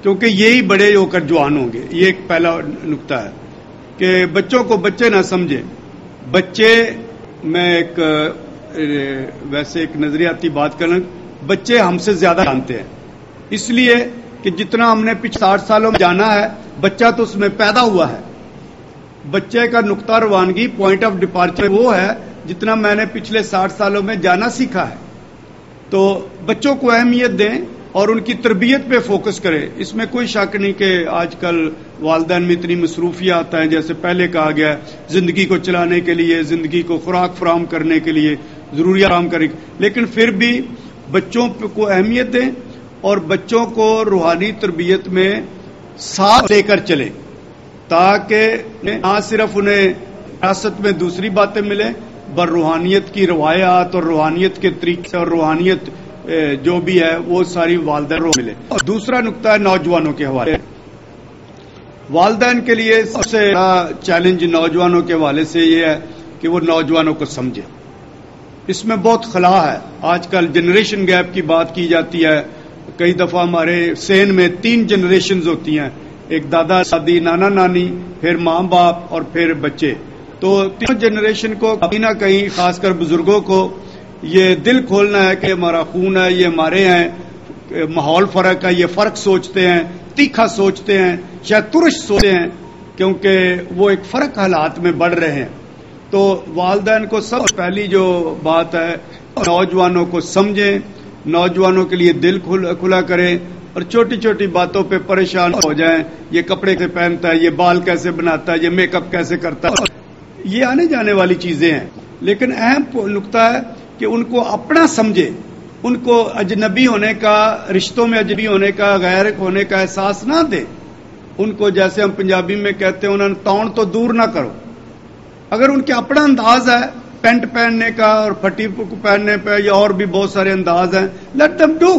کیونکہ یہی بڑے ہو کر جوان ہوں گے. یہ ایک پہلا نقطہ ہے کہ بچوں کو بچے نہ سمجھے. بچے، میں ایک ویسے ایک نظریاتی بات کرنا، بچے ہم سے زیادہ جانتے ہیں، اس لیے کہ جتنا ہم نے پچھلے 60 سالوں میں جانا ہے، بچہ تو اس میں پیدا ہوا ہے. بچے کا نقطہ روانگی، پوائنٹ آف ڈپارچر وہ ہے جتنا میں نے پچھلے 60 سالوں میں جانا سیکھا ہے. تو بچوں کو اہمیت دیں اور ان کی تربیت پہ فوکس کریں. اس میں کوئی شک نہیں کہ آج کل والدین میں اتنی مصروفیات ہیں، جیسے پہلے کہا گیا زندگی کو چلانے کے لیے، زندگی کو خوراک فراہم کرنے کے لیے ضروریات فراہم کریں، لیکن پھر بھی بچوں کو اہمیت دیں اور بچوں کو روحانی تربیت میں ساتھ لے کر چلیں، تاکہ نہ صرف انہیں وراثت میں دوسری باتیں ملیں، بل روحانیت کی روایات اور روحانیت کے طریقے اور روحانیت جو بھی ہے وہ ساری والدین کو ملے. اور دوسرا نقطہ ہے نوجوانوں کے حوالے. والدین کے لیے سب سے بڑا چیلنج نوجوانوں کے حوالے سے یہ ہے کہ وہ نوجوانوں کو سمجھے. اس میں بہت خلا ہے. آج کل جنریشن گیپ کی بات کی جاتی ہے. کئی دفعہ ہمارے سین میں 3 جنریشنز ہوتی ہیں، ایک دادا دادی، نانا نانی، پھر ماں باپ اور پھر بچے. تو 3 جنریشن کو کہیں نہ کہیں، خاص کر بزرگوں کو یہ دل کھولنا ہے کہ ہمارا خون ہے، یہ ہمارے ہیں، ماحول فرق ہے، یہ فرق سوچتے ہیں، تیکھا سوچتے ہیں، شاید ترش سوچتے ہیں، کیونکہ وہ ایک فرق حالات میں بڑھ رہے ہیں. تو والدین کو سب سے پہلی جو بات ہے، نوجوانوں کو سمجھیں، نوجوانوں کے لیے دل کھلا کریں اور چھوٹی چھوٹی باتوں پہ پریشان ہو جائیں. یہ کپڑے کیسے پہنتا ہے، یہ بال کیسے بناتا ہے، یہ میک اپ کیسے کرتا ہے، یہ آنے جانے والی چیزیں ہیں. لیکن اہم نقطہ ہے کہ ان کو اپنا سمجھے، ان کو اجنبی ہونے کا، رشتوں میں اجنبی ہونے کا، غیر ہونے کا احساس نہ دے. ان کو جیسے ہم پنجابی میں کہتے ہیں، انہوں توڑ تو دور نہ کرو. اگر ان کے اپنا انداز ہے پینٹ پہننے کا اور پھٹی پہننے پہ، یا اور بھی بہت سارے انداز ہیں، لیٹ دم ڈو.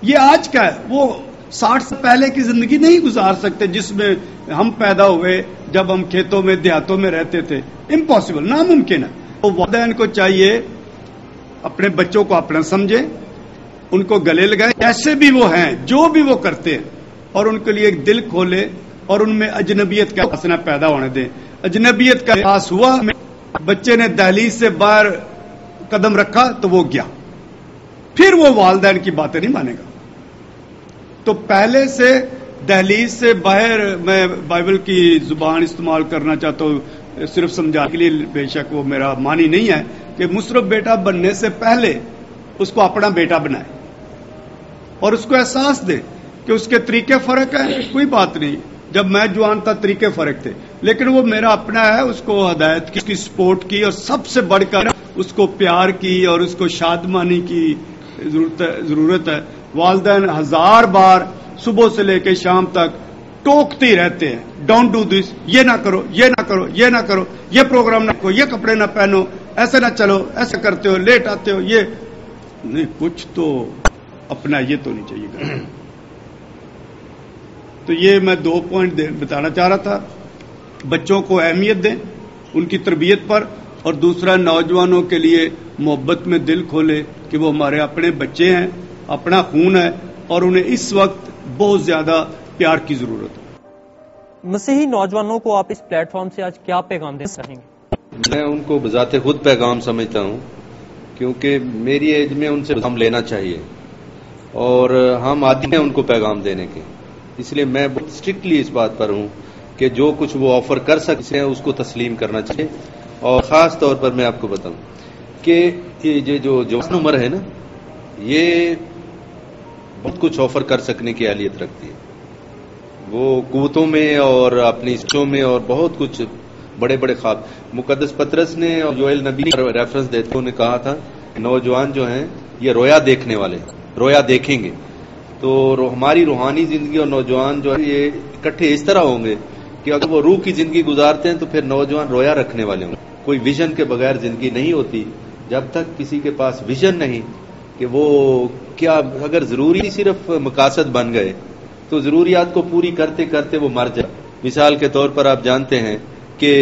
یہ آج کا ہے، وہ 60 سے پہلے کی زندگی نہیں گزار سکتے جس میں ہم پیدا ہوئے جب ہم کھیتوں میں دیہاتوں میں رہتے تھے. امپاسبل، ناممکن ہے. تو والدین کو چاہیے اپنے بچوں کو اپنا سمجھیں، ان کو گلے لگائیں جیسے بھی وہ ہیں، جو بھی وہ کرتے ہیں، اور ان کے لیے ایک دل کھولے اور ان میں اجنبیت کا احساس نہ پیدا ہونے دیں. اجنبیت کا احساس ہوا، بچے نے دہلیز سے باہر قدم رکھا تو وہ گیا، پھر وہ والدین کی باتیں نہیں مانے گا. تو پہلے سے دہلیز سے باہر، میں بائبل کی زبان استعمال کرنا چاہتا ہوں صرف سمجھانے کے لیے، بے شک وہ میرا معنی نہیں ہے، کہ مصرف بیٹا بننے سے پہلے اس کو اپنا بیٹا بنائے اور اس کو احساس دے کہ اس کے طریقے فرق ہیں. کوئی بات نہیں، جب میں جوان تھا طریقے فرق تھے، لیکن وہ میرا اپنا ہے. اس کو ہدایت کی، اس کی سپورٹ کی، اور سب سے بڑھ کر اس کو پیار کی اور اس کو شادمانی کی ضرورت ہے. والدین 1000 بار صبح سے لے کے شام تک ٹوکتے ہی رہتے ہیں، ڈونٹ ڈو دس، یہ نہ کرو، یہ نہ کرو، یہ نہ کرو، یہ پروگرام نہ کرو، یہ کپڑے نہ پہنو، ایسے نہ چلو، ایسے کرتے ہو، لیٹ آتے ہو. یہ نہیں، کچھ تو اپنا یہ تو نہیں چاہیے. تو یہ میں 2 پوائنٹ بتانا چاہ رہا تھا. بچوں کو اہمیت دیں ان کی تربیت پر، اور دوسرا نوجوانوں کے لیے محبت میں دل کھولے کہ وہ ہمارے اپنے بچے ہیں، اپنا خون ہے، اور انہیں اس وقت بہت زیادہ پیار کی ضرورت ہے. مسیحی نوجوانوں کو آپ اس پلیٹ فارم سے آج کیا پیغام دینا چاہیں گے؟ میں ان کو بذات خود پیغام سمجھتا ہوں، کیونکہ میری ایج میں ان سے پیغام لینا چاہیے، اور ہم عادی ہیں ان کو پیغام دینے کے. اس لیے میں بہت اسٹرکٹلی اس بات پر ہوں کہ جو کچھ وہ آفر کر سکتے ہیں اس کو تسلیم کرنا چاہیے. اور خاص طور پر میں آپ کو بتاؤں کہ یہ جو جوان عمر ہے نا، یہ بہت کچھ آفر کر سکنے کی اہلیت رکھتی ہے. وہ قوتوں میں اور اپنی سوچوں میں اور بہت کچھ بڑے بڑے خواب. مقدس پطرس نے اور یوئیل نبی نے ریفرنس دیتے انہوں نے کہا تھا نوجوان جو ہیں یہ رویا دیکھنے والے، رویا دیکھیں گے. تو ہماری روحانی زندگی اور نوجوان جو ہے یہ اکٹھے اس طرح ہوں گے کہ اگر وہ روح کی زندگی گزارتے ہیں تو پھر نوجوان رویا رکھنے والے ہوں گے. کوئی ویژن کے بغیر زندگی نہیں ہوتی. جب تک کسی کے پاس ویژن نہیں کہ وہ کیا، اگر ضروری صرف مقاصد بن گئے تو ضروریات کو پوری کرتے کرتے وہ مر جائے. مثال کے طور پر آپ جانتے ہیں کہ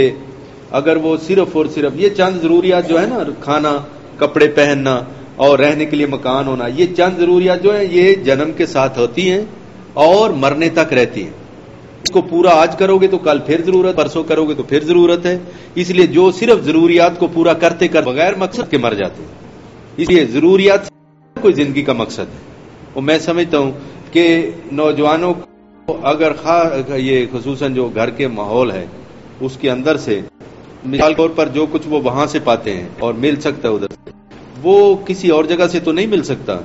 اگر وہ صرف اور صرف یہ چند ضروریات جو ہے نا، کھانا، کپڑے پہننا اور رہنے کے لیے مکان ہونا، یہ چند ضروریات جو ہیں یہ جنم کے ساتھ ہوتی ہیں اور مرنے تک رہتی ہے. اس کو پورا آج کرو گے تو کل پھر ضرورت، پرسوں کرو گے تو پھر ضرورت ہے. اس لیے جو صرف ضروریات کو پورا کرتے کر بغیر مقصد کے مر جاتے ہیں. اس لیے ضروریات کوئی زندگی کا مقصد ہے. اور میں سمجھتا ہوں کہ نوجوانوں کو اگر یہ خصوصاً جو گھر کے ماحول ہے اس کے اندر سے مثال طور پر جو کچھ وہ وہاں سے پاتے ہیں اور مل سکتا ہے ادھر سے، وہ کسی اور جگہ سے تو نہیں مل سکتا.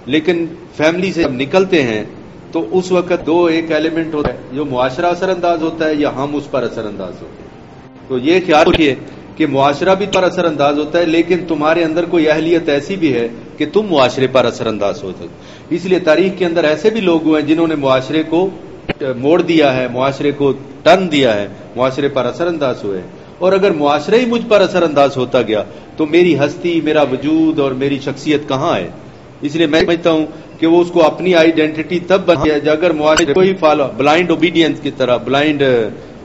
لیکن فیملی سے جب نکلتے ہیں تو اس وقت دو ایک ایلیمنٹ ہوتا ہے، جو معاشرہ اثر انداز ہوتا ہے یا ہم اس پر اثر انداز ہوتے ہیں. تو یہ خیال رکھیے کہ معاشرہ بھی پر اثر انداز ہوتا ہے، لیکن تمہارے اندر کوئی اہلیت ایسی بھی ہے کہ تم معاشرے پر اثر انداز ہو سکتے. اس لیے تاریخ کے اندر ایسے بھی لوگ ہوئے ہیں جنہوں نے معاشرے کو موڑ دیا ہے، معاشرے کو ٹرن دیا ہے، معاشرے پر اثر انداز ہوئے. اور اگر معاشرہ ہی مجھ پر اثر انداز ہوتا گیا تو میری ہستی، میرا وجود اور میری شخصیت کہاں ہے؟ اس لیے میں سمجھتا ہوں کہ وہ اس کو اپنی آئیڈینٹی تب بنتی ہے اگر معاشرے کو ہی بلائنڈ اوبیڈینس کی طرح، بلائنڈ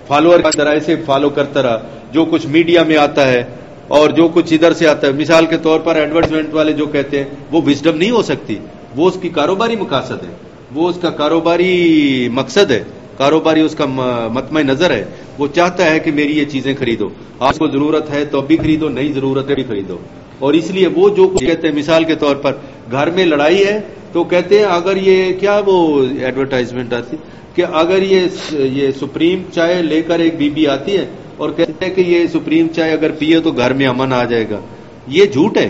فالوور کی طرح ایسے فالو کرتا رہا جو کچھ میڈیا میں آتا ہے اور جو کچھ ادھر سے آتا ہے. مثال کے طور پر ایڈورٹائزمنٹ والے جو کہتے ہیں وہ وزڈم نہیں ہو سکتی، وہ اس کی کاروباری مقاصد ہے، وہ اس کا کاروباری مقصد ہے، کاروباری اس کا مطمع نظر ہے. وہ چاہتا ہے کہ میری یہ چیزیں خریدو، آپ کو ضرورت ہے تو اب بھی خریدو، نہیں ضرورت ہے بھی خریدو. اور اس لیے وہ جو کچھ کہتے ہیں، مثال کے طور پر گھر میں لڑائی ہے تو کہتے ہیں اگر یہ کیا وہ ایڈورٹائزمنٹ آتی کہ اگر یہ سپریم چائے لے کر ایک بی بی آتی ہے اور کہتے ہیں کہ یہ سپریم چائے اگر پیے تو گھر میں امن آ جائے گا. یہ جھوٹ ہے.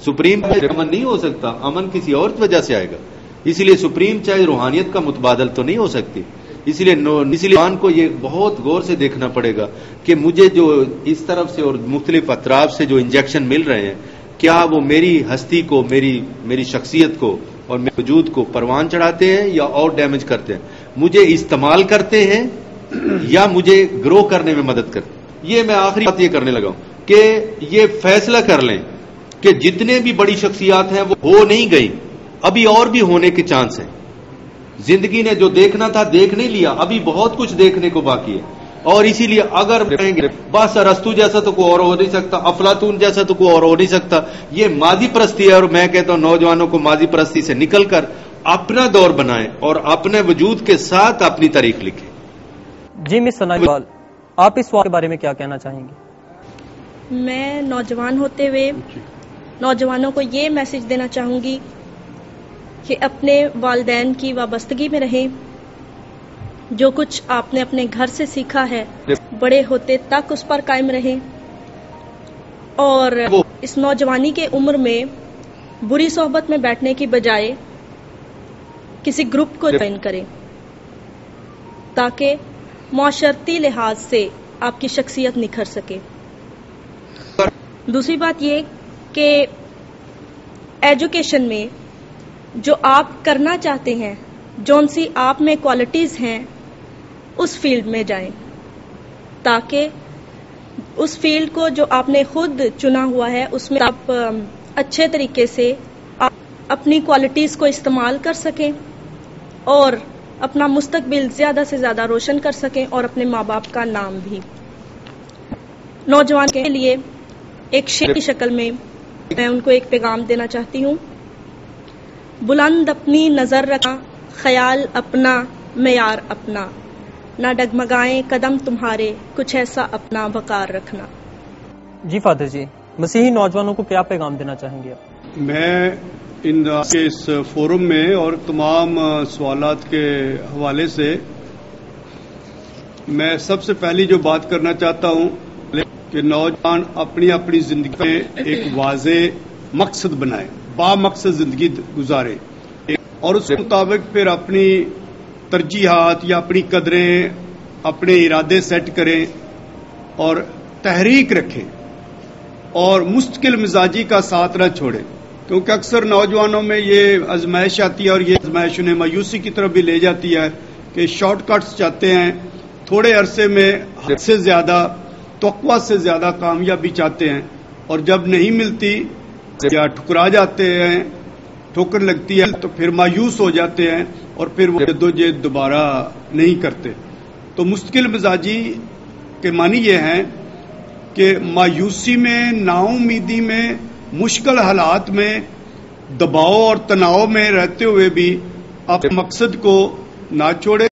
سپریم چائے امن نہیں ہو سکتا، امن کسی اور وجہ سے آئے گا. اس لیے سپریم چائے روحانیت کا متبادل تو نہیں ہو سکتی. اس لیے انسان کو یہ بہت غور سے دیکھنا پڑے گا کہ مجھے جو اس طرف سے اور مختلف اطراف سے جو انجیکشن مل رہے ہیں کیا وہ میری ہستی کو، میری شخصیت کو اور میرے وجود کو پروان چڑھاتے ہیں یا اور ڈیمیج کرتے ہیں؟ مجھے استعمال کرتے ہیں یا مجھے گرو کرنے میں مدد کرتے ہیں؟ یہ میں آخری بات یہ کرنے لگا ہوں کہ یہ فیصلہ کر لیں کہ جتنے بھی بڑی شخصیات ہیں وہ ہو نہیں گئی، ابھی اور بھی ہونے کے چانس ہیں. زندگی نے جو دیکھنا تھا دیکھ نہیں لیا، ابھی بہت کچھ دیکھنے کو باقی ہے. اور اسی لیے اگر کہیں گے بس ارسطو جیسا تو کوئی اور ہو نہیں سکتا، افلاطون جیسا تو کوئی اور ہو نہیں سکتا، یہ ماضی پرستی ہے. اور میں کہتا ہوں نوجوانوں کو ماضی پرستی سے نکل کر اپنا دور بنائیں اور اپنے وجود کے ساتھ اپنی تاریخ لکھیں. جی مس ثنا اقبال، آپ اس سوال کے بارے میں کیا کہنا چاہیں گے؟ میں نوجوان ہوتے ہوئے نوجوانوں کو یہ میسج دینا چاہوں گی کہ اپنے والدین کی وابستگی میں رہیں. جو کچھ آپ نے اپنے گھر سے سیکھا ہے بڑے ہوتے تک اس پر قائم رہیں، اور اس نوجوانی کے عمر میں بری صحبت میں بیٹھنے کی بجائے کسی گروپ کو جوائن کریں تاکہ معاشرتی لحاظ سے آپ کی شخصیت نکھر سکے. دوسری بات یہ کہ ایجوکیشن میں جو آپ کرنا چاہتے ہیں، جون سی آپ میں کوالٹیز ہیں، اس فیلڈ میں جائیں تاکہ اس فیلڈ کو جو آپ نے خود چنا ہوا ہے اس میں آپ اچھے طریقے سے اپنی کوالٹیز کو استعمال کر سکیں اور اپنا مستقبل زیادہ سے زیادہ روشن کر سکیں اور اپنے ماں باپ کا نام بھی. نوجوان کے لیے ایک شعر کی شکل میں ان کو ایک پیغام دینا چاہتی ہوں. بلند اپنی نظر رکھنا، خیال اپنا، معیار اپنا، نہ ڈگمگائیں قدم تمہارے، کچھ ایسا اپنا وقار رکھنا. جی فادر جی، مسیحی نوجوانوں کو کیا پیغام دینا چاہیں گے آپ؟ میں اس فورم میں اور تمام سوالات کے حوالے سے میں سب سے پہلی جو بات کرنا چاہتا ہوں کہ نوجوان اپنی اپنی زندگی میں ایک واضح مقصد بنائے، با مقصد زندگی گزارے اور اس کے مطابق پھر اپنی ترجیحات یا اپنی قدریں، اپنے ارادے سیٹ کریں اور تحریک رکھیں اور مستقل مزاجی کا ساتھ نہ چھوڑیں. کیونکہ اکثر نوجوانوں میں یہ آزمائش آتی ہے اور یہ آزمائش انہیں مایوسی کی طرف بھی لے جاتی ہے کہ شارٹ کٹس چاہتے ہیں، تھوڑے عرصے میں حد سے زیادہ، توقع سے زیادہ کامیابی چاہتے ہیں، اور جب نہیں ملتی یا ٹھکرا جاتے ہیں، ٹھوکر لگتی ہے تو پھر مایوس ہو جاتے ہیں اور پھر وہ جدوجہد دوبارہ نہیں کرتے. تو مستقل مزاجی کے معنی یہ ہیں کہ مایوسی میں، نا امیدی میں، مشکل حالات میں، دباؤ اور تناؤ میں رہتے ہوئے بھی اپنے مقصد کو نہ چھوڑے